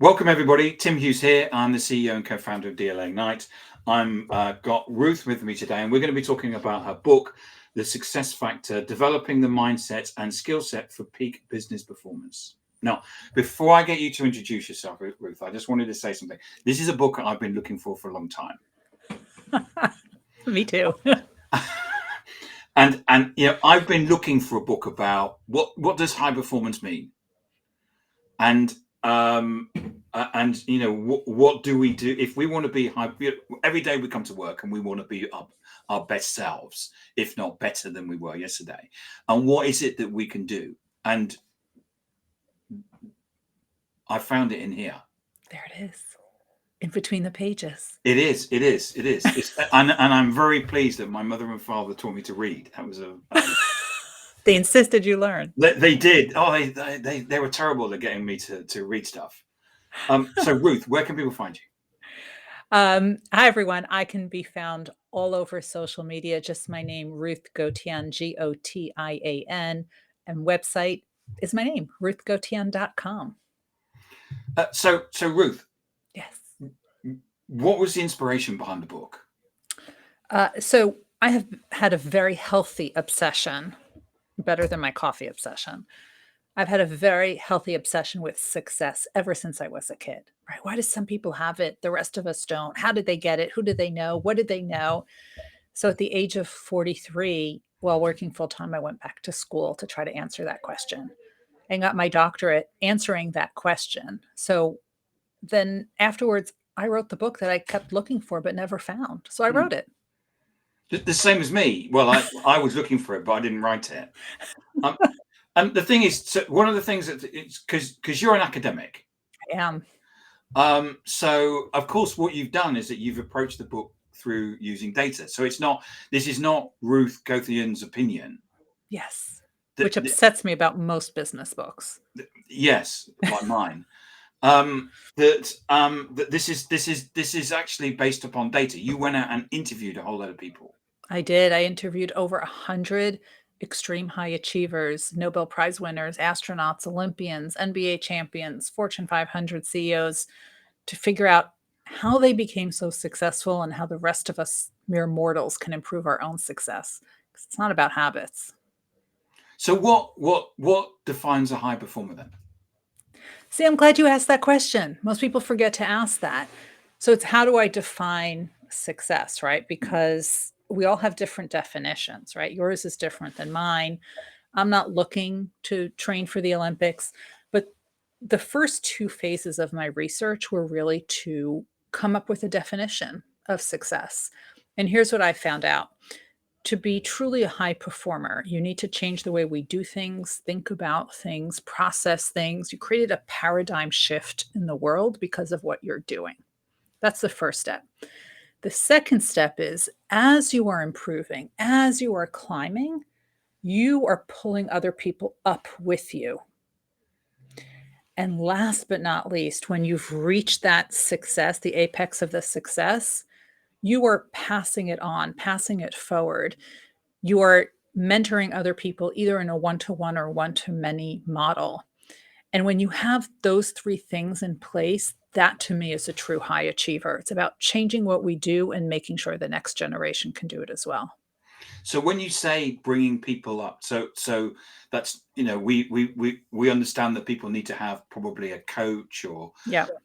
Welcome everybody. Tim Hughes here. I'm the CEO and co-founder of DLA Ignite. I'm got Ruth with me today, and we're going to be talking about her book, The Success Factor: Developing the Mindset and Skill Set for Peak Business Performance. Now, before I get you to introduce yourself, Ruth, I just wanted to say something. This is a book I've been looking for a long time. Me too. And I've been looking for a book about what does high performance mean, and what do we do if we want to be high? Every day we come to work and we want to be our best selves, if not better than we were yesterday. And what is it that we can do? And I found it in here. There it is, in between the pages. It is. And I'm very pleased that my mother and father taught me to read. That was They insisted you learn. They did. Oh, they were terrible at getting me to read stuff. So Ruth, where can people find you? Hi everyone. I can be found all over social media. Just my name, Ruth Gotian, Gotian, and website is my name, ruthgotian.com. So Ruth. Yes. What was the inspiration behind the book? So I have had a very healthy obsession, better than my coffee obsession. I've had a very healthy obsession with success ever since I was a kid, right? Why do some people have it? The rest of us don't. How did they get it? Who did they know? What did they know? So at the age of 43, while working full time, I went back to school to try to answer that question and got my doctorate answering that question. So then afterwards, I wrote the book that I kept looking for but never found. So I wrote it. The same as me. Well, I was looking for it, but I didn't write it. And the thing is, so one of the things that it's because you're an academic. I am. So of course, what you've done is that you've approached the book through using data. So this is not Ruth Gotian's opinion. Yes. Which upsets me about most business books. Yes, like mine. That this is actually based upon data. You went out and interviewed a whole lot of people. I did. I interviewed over 100 extreme high achievers, Nobel Prize winners, astronauts, Olympians, NBA champions, Fortune 500 CEOs to figure out how they became so successful and how the rest of us mere mortals can improve our own success. Because it's not about habits. So what defines a high performer then? See, I'm glad you asked that question. Most people forget to ask that. So it's how do I define success, right? Because we all have different definitions, right? Yours is different than mine. I'm not looking to train for the Olympics, but the first two phases of my research were really to come up with a definition of success. And here's what I found out. To be truly a high performer, you need to change the way we do things, think about things, process things. You created a paradigm shift in the world because of what you're doing. That's the first step. The second step is as you are improving, as you are climbing, you are pulling other people up with you. And last but not least, when you've reached that success, the apex of the success, you are passing it on, passing it forward. You are mentoring other people either in a one-to-one or one-to-many model. And when you have those three things in place, that to me is a true high achiever. It's about changing what we do and making sure the next generation can do it as well. So when you say bringing people up, so that's, we understand that people need to have probably a coach or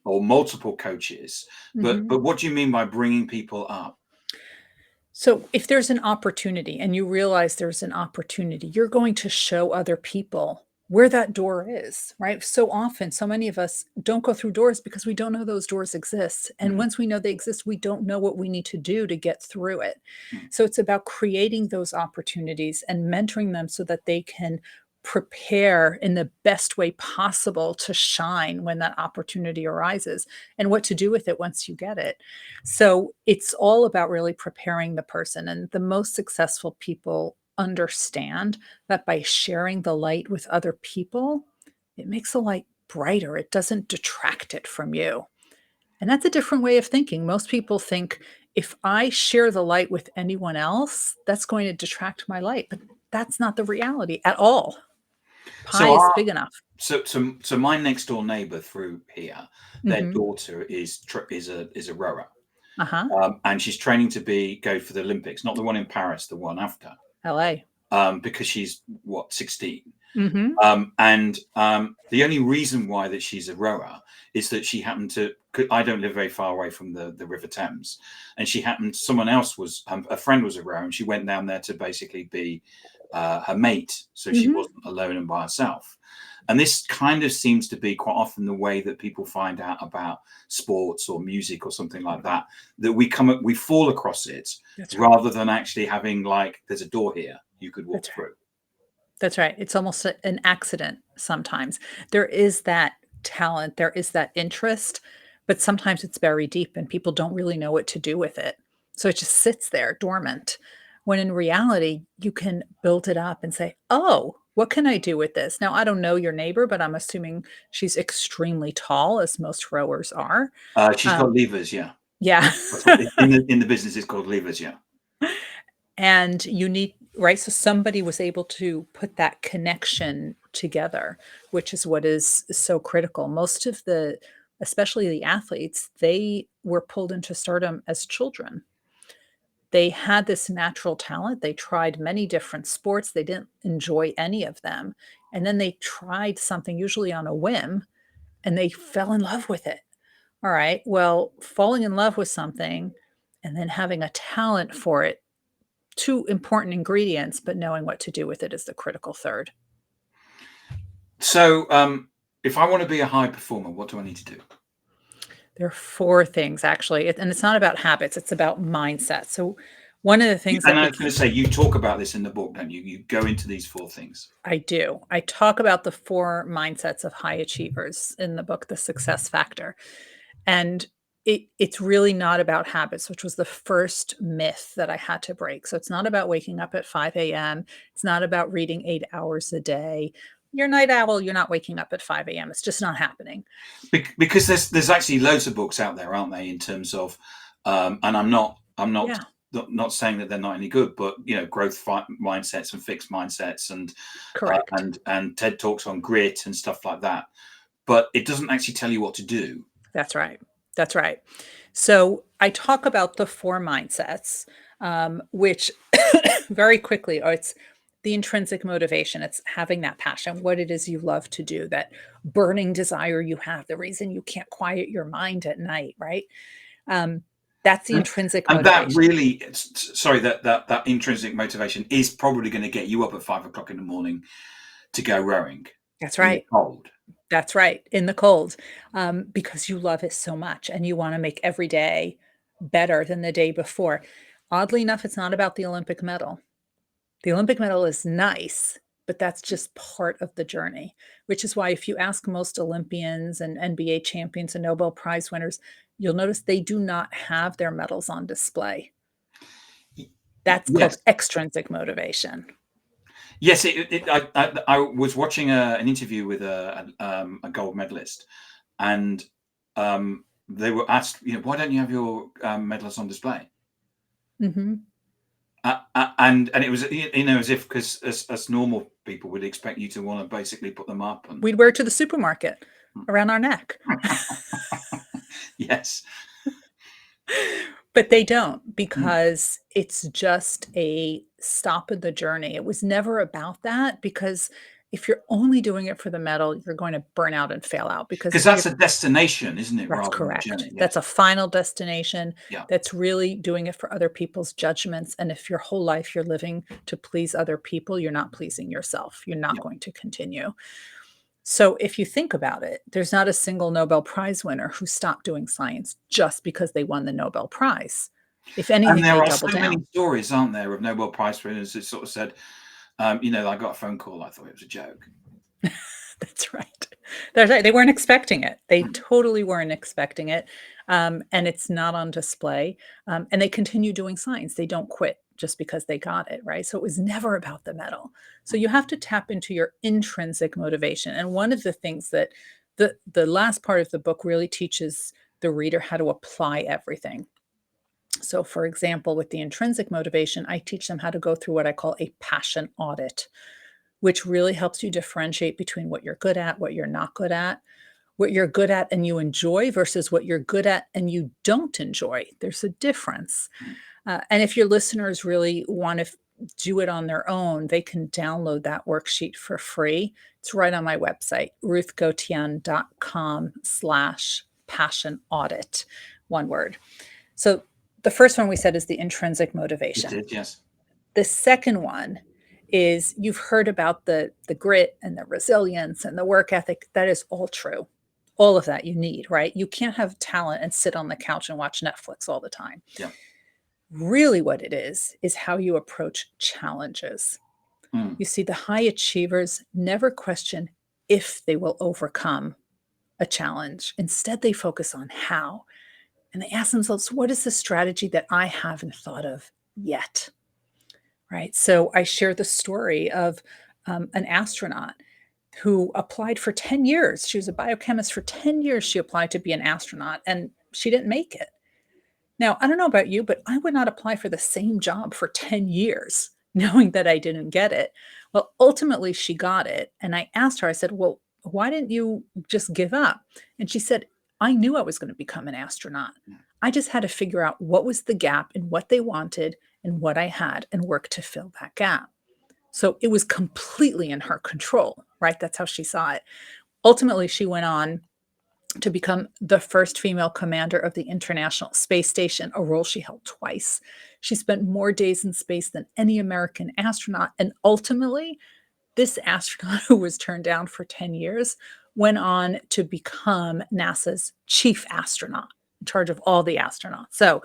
multiple coaches. But what do you mean by bringing people up? So if there's an opportunity and you realize there's an opportunity, you're going to show other people where that door is, right? So often, so many of us don't go through doors because we don't know those doors exist. And once we know they exist, we don't know what we need to do to get through it. So it's about creating those opportunities and mentoring them so that they can prepare in the best way possible to shine when that opportunity arises and what to do with it once you get it. So it's all about really preparing the person. And the most successful people understand that by sharing the light with other people, it makes the light brighter. It doesn't detract it from you. And that's a different way of thinking. Most people think if I share the light with anyone else, that's going to detract my light. But that's not the reality at all. Pie So is our big enough. so my next door neighbour through here, their Hmm. daughter is a rower, Uh-huh. and she's training to go for the Olympics, not the one in Paris, the one after, LA. because she's what 16. Hmm. The only reason why that she's a rower is that she happened to. I don't live very far away from the River Thames, and someone else was a friend was a rower, and she went down there to basically be her mate, so she Hmm. wasn't alone and by herself. And this kind of seems to be quite often the way that people find out about sports or music or something like that. That we fall across it That's right. rather than actually having like there's a door here you could walk That's right. through. That's right. It's almost an accident sometimes. There is that talent, there is that interest, but sometimes it's buried deep and people don't really know what to do with it. So it just sits there dormant. When in reality, you can build it up and say, "Oh, what can I do with this?" Now, I don't know your neighbor, but I'm assuming she's extremely tall, as most rowers are. She's got Um, levers, yeah. yeah. That's what in the business is called levers, yeah. And you need, right? So somebody was able to put that connection together, which is what is so critical. Most of the, especially the athletes, they were pulled into stardom as children. They had this natural talent. They tried many different sports. They didn't enjoy any of them. And then they tried something, usually on a whim, and they fell in love with it. All right. Well, falling in love with something and then having a talent for it, two important ingredients, but knowing what to do with it is the critical third. So, if I want to be a high performer, what do I need to do? There are four things actually, and it's not about habits, it's about mindset. So one of the things And that I was going to say, you talk about this in the book, don't you? You go into these four things. I do, I talk about the four mindsets of high achievers in the book, The Success Factor. And it's really not about habits, which was the first myth that I had to break. So it's not about waking up at 5 a.m. It's not about reading 8 hours a day. You're a night owl, you're not waking up at 5 a.m. It's just not happening. Because there's actually loads of books out there, aren't they? In terms of, and I'm not Yeah, not saying that they're not any good, but growth mindsets and fixed mindsets correct. and TED talks on grit and stuff like that. But it doesn't actually tell you what to do. That's right. That's right. So I talk about the four mindsets, which very quickly, it's the intrinsic motivation. It's having that passion, what it is you love to do, that burning desire you have, the reason you can't quiet your mind at night, right? Um, that's the And intrinsic and that motivation. really, sorry, that intrinsic motivation is probably going to get you up at 5 o'clock in the morning to go rowing That's in the right. cold. That's right. In the cold, because you love it so much and you want to make every day better than the day before. Oddly enough, it's not about the Olympic medal. The Olympic medal is nice, but that's just part of the journey, which is why if you ask most Olympians and NBA champions and Nobel Prize winners, you'll notice they do not have their medals on display. That's called Yes, extrinsic motivation. yes. I was watching an interview with a gold medalist, and they were asked, why don't you have your medals on display? Mhm. And it was as if because as normal people would expect you to want to basically put them up and We'd wear it to the supermarket around our neck. yes. But they don't, Mm. because it's just a stop in the journey. It was never about that, because if you're only doing it for the medal, you're going to burn out and fail out because Because that's a destination, isn't it, that's rather than a correct. journey? That's Yes. a final destination. Yeah. That's really doing it for other people's judgments. And if your whole life you're living to please other people, you're not pleasing yourself. You're not Yeah. going to continue. So if you think about it, there's not a single Nobel Prize winner who stopped doing science just because they won the Nobel Prize. If And anything, there they are doubled so many down. stories, aren't there, of Nobel Prize winners that sort of said, I got a phone call, I thought it was a joke. That's right. That's right. They weren't expecting it. They Mm. totally weren't expecting it. And it's not on display. And they continue doing science. They don't quit just because they got it, right? So it was never about the medal. So you have to tap into your intrinsic motivation. And one of the things that the last part of the book really teaches the reader how to apply everything. So, for example, with the intrinsic motivation, I teach them how to go through what I call a passion audit, which really helps you differentiate between what you're good at, what you're not good at, what you're good at and you enjoy versus what you're good at and you don't enjoy. There's a difference. And if your listeners really want to do it on their own, they can download that worksheet for free. It's right on my website, ruthgotian.com/passion audit, one word. So the first one we said is the intrinsic motivation. You did, yes. The second one is you've heard about the grit and the resilience and the work ethic. That is all true. All of that you need, right? You can't have talent and sit on the couch and watch Netflix all the time. Yeah. Really what it is how you approach challenges. You see, the high achievers never question if they will overcome a challenge. Instead, they focus on how. And they ask themselves, what is the strategy that I haven't thought of yet? Right? So I share the story of an astronaut who applied for 10 years. She was a biochemist for 10 years. She applied to be an astronaut and she didn't make it. Now, I don't know about you, but I would not apply for the same job for 10 years knowing that I didn't get it. Well, ultimately she got it. And I asked her, I said, well, why didn't you just give up? And she said, I knew I was going to become an astronaut. I just had to figure out what was the gap in what they wanted and what I had and work to fill that gap. So it was completely in her control, right? That's how she saw it. Ultimately, she went on to become the first female commander of the International Space Station, a role she held twice. She spent more days in space than any American astronaut. And ultimately, this astronaut who was turned down for 10 years went on to become NASA's chief astronaut, in charge of all the astronauts. So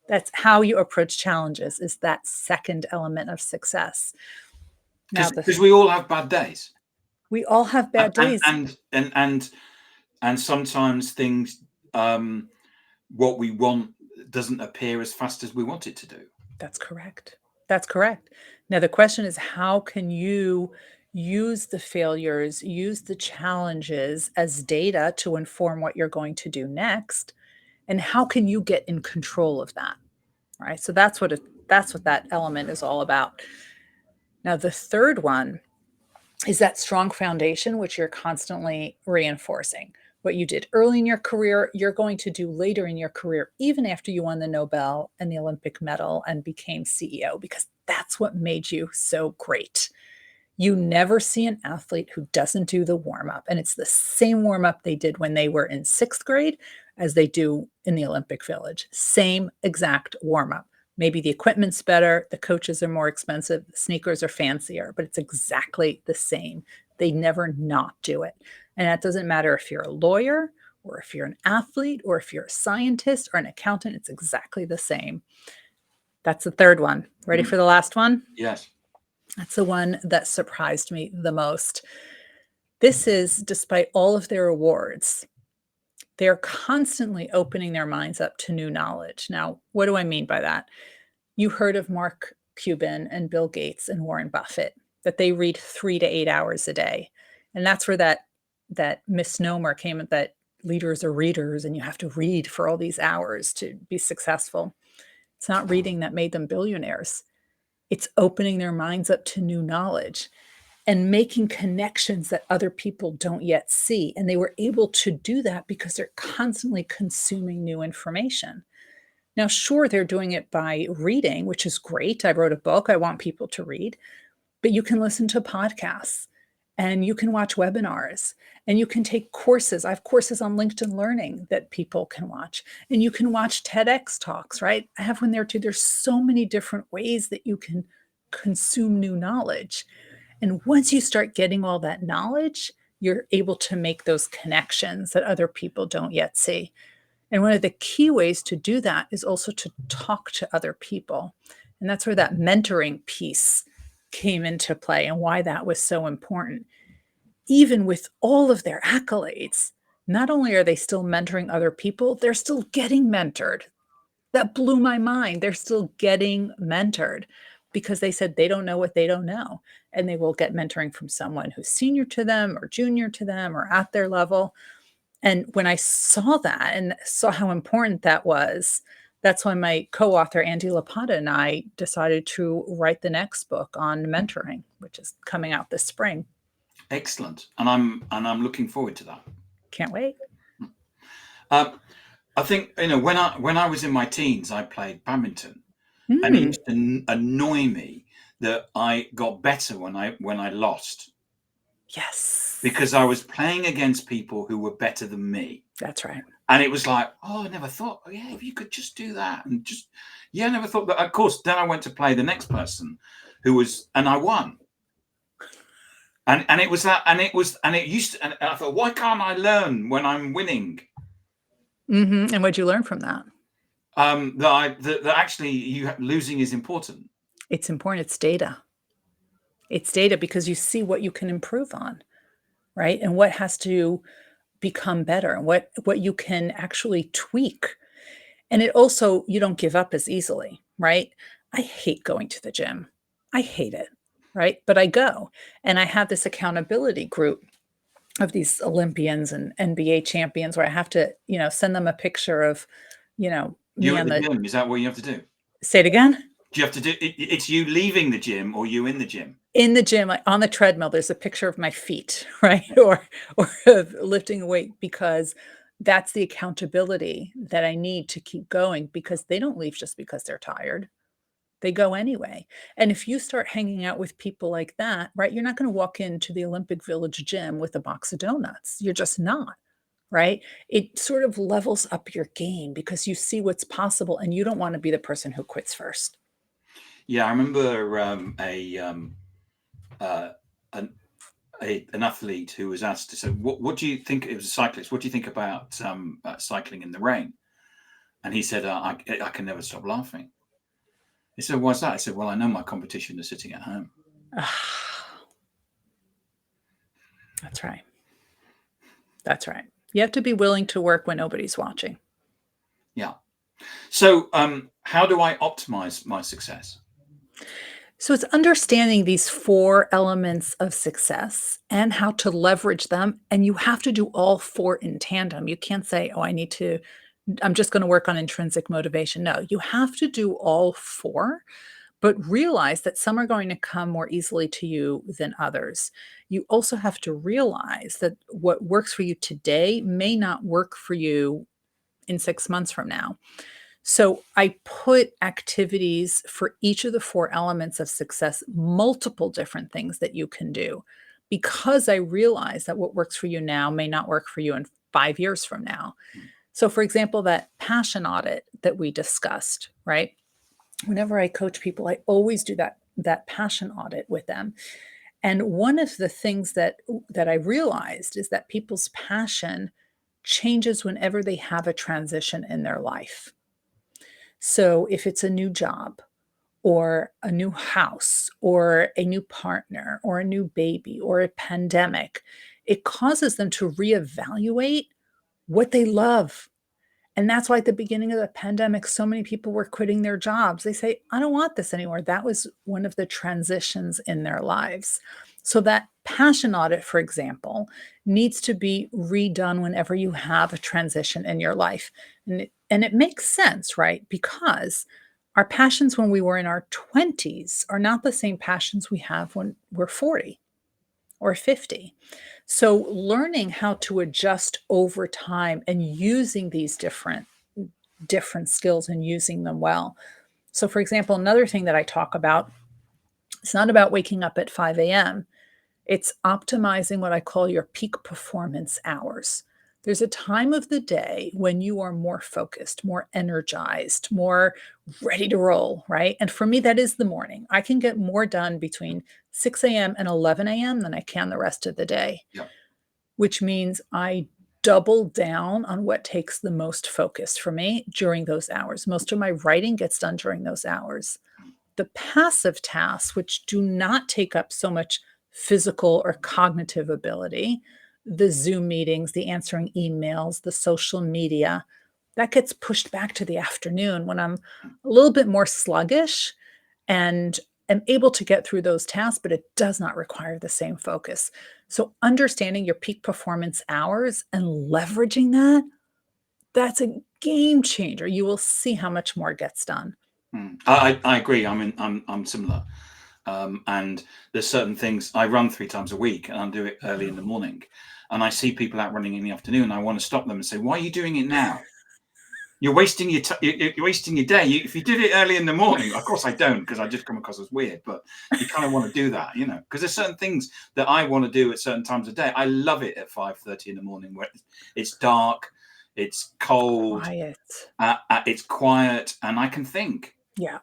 that's how you approach challenges, is that second element of success. Now, Because we all have bad days. We all have bad days. And sometimes things, what we want doesn't appear as fast as we want it to do. That's correct. That's correct. Now, the question is, how can you use the failures, use the challenges as data to inform what you're going to do next? And how can you get in control of that? Right. So that's what that element is all about. Now, the third one is that strong foundation, which you're constantly reinforcing. What you did early in your career, you're going to do later in your career, even after you won the Nobel and the Olympic medal and became CEO, because that's what made you so great. You never see an athlete who doesn't do the warm-up. And it's the same warm-up they did when they were in 6th grade as they do in the Olympic Village. Same exact warm-up. Maybe the equipment's better, the coaches are more expensive, the sneakers are fancier, but it's exactly the same. They never not do it. And that doesn't matter if you're a lawyer or if you're an athlete or if you're a scientist or an accountant, it's exactly the same. That's the third one. Ready for the last one? Yes. That's the one that surprised me the most. This is, despite all of their awards, they're constantly opening their minds up to new knowledge. Now, what do I mean by that? You heard of Mark Cuban and Bill Gates and Warren Buffett, that they read 3 to 8 hours a day. And that's where that misnomer came, that leaders are readers and you have to read for all these hours to be successful. It's not reading that made them billionaires. It's opening their minds up to new knowledge and making connections that other people don't yet see. And they were able to do that because they're constantly consuming new information. Now, sure, they're doing it by reading, which is great. I wrote a book. I want people to read. But you can listen to podcasts and you can watch webinars and you can take courses. I have courses on LinkedIn Learning that people can watch, and you can watch TEDx talks, right? I have one there too. There's so many different ways that you can consume new knowledge. And once you start getting all that knowledge, you're able to make those connections that other people don't yet see. And one of the key ways to do that is also to talk to other people. And that's where that mentoring piece came into play and why that was so important. Even with all of their accolades, not only are they still mentoring other people, they're still getting mentored. That blew my mind. They're still getting mentored because they said they don't know what they don't know. And they will get mentoring from someone who's senior to them or junior to them or at their level. And when I saw that and saw how important that was, That's why my co-author, Andy Lapata, and I decided to write the next book on mentoring, which is coming out this spring. Excellent. And I'm looking forward to that. Can't wait. I think, when I was in my teens, I played badminton, and it Mm, used to annoy me that I got better when I lost, yes, because I was playing against people who were better than me. that's right. And it was like, oh, I never thought, oh, yeah, if you could just do that, and just, yeah, I never thought that. Of course, then I went to play the next person and I won. And it was that, and it used to, and I thought, why can't I learn when I'm winning? And what'd you learn from that? That actually losing is important. It's important. It's data. It's data because you see what you can improve on, right? And what has to become better and what you can actually tweak. And it also, you don't give up as easily, right? I hate going to the gym. I hate it, right? But I go and I have this accountability group of these Olympians and NBA champions where I have to, send them a picture of, me You at on the the, gym, is that what you have to do? say it again. Do you have to do it? It's you leaving the gym or you in the gym? In the gym, like on the treadmill, there's a picture of my feet, right? Or of lifting a weight because that's the accountability that I need to keep going because they don't leave just because they're tired. They go anyway. And if you start hanging out with people like that, right, you're not going to walk into the Olympic Village gym with a box of donuts. You're just not, right? It sort of levels up your game because you see what's possible and you don't want to be the person who quits first. Yeah, I remember uh, an, an athlete who was asked to say, what do you think? It was a cyclist. What do you think about cycling in the rain? And he said, I can never stop laughing. He said, why's that? I said, well, I know my competition is sitting at home. That's right. That's right. You have to be willing to work when nobody's watching. Yeah. So how do I optimize my success? So it's understanding these 4 elements of success and how to leverage them. And you have to do all 4 in tandem. You can't say, oh, I'm just going to work on intrinsic motivation. No, you have to do all 4, but realize that some are going to come more easily to you than others. You also have to realize that what works for you today may not work for you in 6 months from now. So I put activities for each of the 4 elements of success, multiple different things that you can do, because I realize that what works for you now may not work for you in 5 years from now. So for example, that passion audit that we discussed, right? Whenever I coach people, I always do that passion audit with them. And one of the things that I realized is that people's passion changes whenever they have a transition in their life. So if it's a new job or a new house or a new partner or a new baby or a pandemic, it causes them to reevaluate what they love. And that's why at the beginning of the pandemic, so many people were quitting their jobs. They say, I don't want this anymore. That was one of the transitions in their lives. So that passion audit, for example, needs to be redone whenever you have a transition in your life. And it makes sense, right? Because our passions when we were in our 20s are not the same passions we have when we're 40 or 50. So learning how to adjust over time and using these different skills and using them well. So for example, another thing that I talk about, it's not about waking up at 5 a.m. It's optimizing what I call your peak performance hours. There's a time of the day when you are more focused, more energized, more ready to roll, right? And for me, that is the morning. I can get more done between 6 a.m. and 11 a.m. than I can the rest of the day, Yeah. which means I double down on what takes the most focus for me during those hours. Most of my writing gets done during those hours. The passive tasks, which do not take up so much physical or cognitive ability, the Zoom meetings, the answering emails, the social media, that gets pushed back to the afternoon when I'm a little bit more sluggish and am able to get through those tasks, but it does not require the same focus. So understanding your peak performance hours and leveraging that, that's a game changer. You will see how much more gets done. I agree. I'm similar. And there's certain things I run 3 times a week, and I'll do it early in the morning. And I see people out running in the afternoon. And I want to stop them and say, "Why are you doing it now? You're wasting your you're wasting your day. If you did it early in the morning." Of course, I don't, because I just come across as weird. But you kind of want to do that, because there's certain things that I want to do at certain times of day. I love it at 5:30 in the morning, where it's dark, it's cold, Quiet. it's quiet, and I can think. Yeah.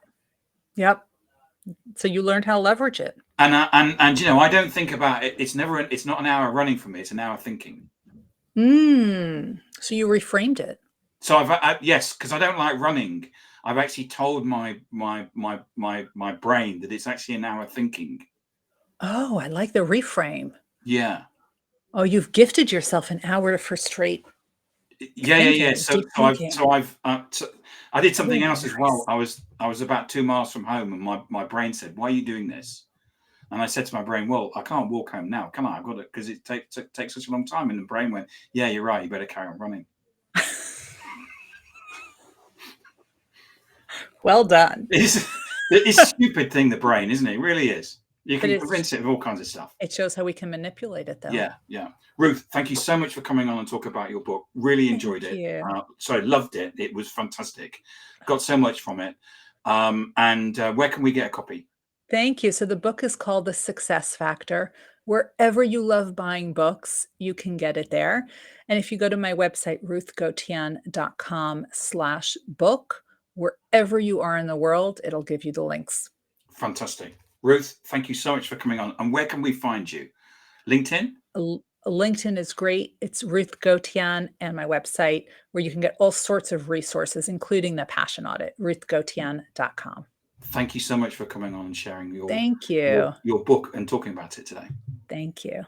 Yep. So you learned how to leverage it. And I don't think about it. It's not an hour running for me. It's an hour thinking. So you reframed it. So yes, because I don't like running. I've actually told my brain that it's actually an hour thinking. Oh, I like the reframe. Yeah. Oh, you've gifted yourself an hour for straight. Yeah. Thinking, So I did something else as well. I was about 2 miles from home, and my brain said, "Why are you doing this?" And I said to my brain, "Well, I can't walk home now, can I? I've got to, because it takes such a long time." And the brain went, "Yeah, you're right. You better carry on running." Well done. It's a stupid thing, the brain, isn't it? It really is. You can convince it of all kinds of stuff. It shows how we can manipulate it, though. Yeah. Ruth, thank you so much for coming on and talk about your book. Really enjoyed it. Loved it. It was fantastic. Got so much from it. And where can we get a copy? Thank you. So the book is called The Success Factor. Wherever you love buying books, you can get it there. And if you go to my website, ruthgotian.com/book, wherever you are in the world, it'll give you the links. Fantastic. Ruth, thank you so much for coming on. And where can we find you? LinkedIn? LinkedIn is great. It's Ruth Gotian, and my website, where you can get all sorts of resources, including the passion audit, ruthgotian.com. Thank you so much for coming on and sharing your Thank you. Your book and talking about it today. Thank you.